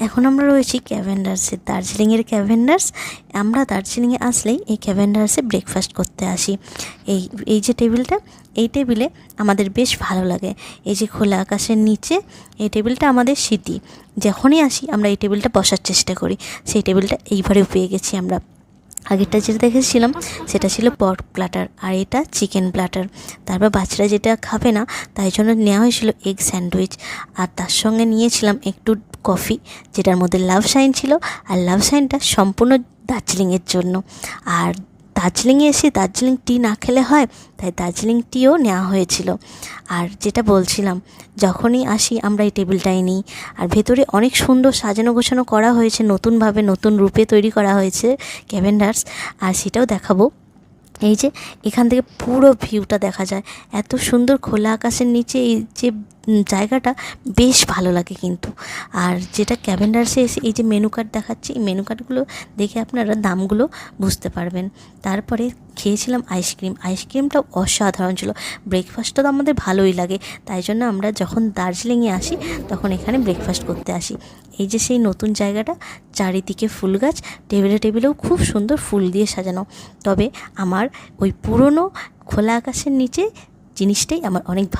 এখন আমরা রয়েছি ক্যাভেন্ডার্সে, দার্জিলিংয়ের ক্যাভেন্ডার্স। আমরা দার্জিলিংয়ে আসলেই এই ক্যাভেন্ডার্সে ব্রেকফাস্ট করতে আসি। এই যে টেবিলটা, এই টেবিলে আমাদের বেশ ভালো লাগে। এই যে খোলা আকাশের নিচে এই টেবিলটা আমাদের স্মৃতি। যখনই আসি আমরা এই টেবিলটা বসার চেষ্টা করি। সেই টেবিলটা এইবারেও পেয়ে গেছি আমরা। আগেরটা যেটা দেখেছিলাম সেটা ছিল পর্ক প্ল্যাটার, আর এটা চিকেন প্ল্যাটার। তারপর বাচ্চারা যেটা খাবে না তাই জন্য নেওয়া হয়েছিল এগ স্যান্ডউইচ, আর তার সঙ্গে নিয়েছিলাম একটু কফি, যেটার মধ্যে লাভ সাইন ছিল। আর লাভ সাইনটা সম্পূর্ণ দার্জিলিংয়ের জন্য। আর দার্জিলিংয়ে এসে দার্জিলিং টি না খেলে হয়, তাই দার্জিলিং টিও নেওয়া হয়েছিল। আর যেটা বলছিলাম, যখনই আসি আমরা এই টেবিলটাই নিই। আর ভেতরে অনেক সুন্দর সাজানো গোছানো করা হয়েছে, নতুনভাবে নতুন রূপে তৈরি করা হয়েছে ক্যাভেন্ডার্স, আর সেটাও দেখাবো। এই যে এখান থেকে পুরো ভিউটা দেখা যায়, এত সুন্দর খোলা আকাশের নিচে এই যে জায়গাটা বেশ ভালো লাগে কিন্তু। আর যেটা ক্যাভেন্ডার্সে এসে এই যে মেনু কার্ড দেখাচ্ছি, এই মেনু কার্ডগুলো দেখে আপনারা দামগুলো বুঝতে পারবেন। তারপরে খেয়েছিলাম আইসক্রিম। আইসক্রিমটাও অসাধারণ ছিল। ব্রেকফাস্টটা তো আমাদের ভালোই লাগে, তাই জন্য আমরা যখন দার্জিলিংয়ে আসি তখন এখানে ব্রেকফাস্ট করতে আসি। এই যে সেই নতুন জায়গাটা, চারিদিকে ফুল গাছ, টেবিলে টেবিলেও খুব সুন্দর ফুল দিয়ে সাজানো। তবে আমার ওই পুরনো খোলা আকাশের নিচে জিনিসটাই আমার অনেক ভালো।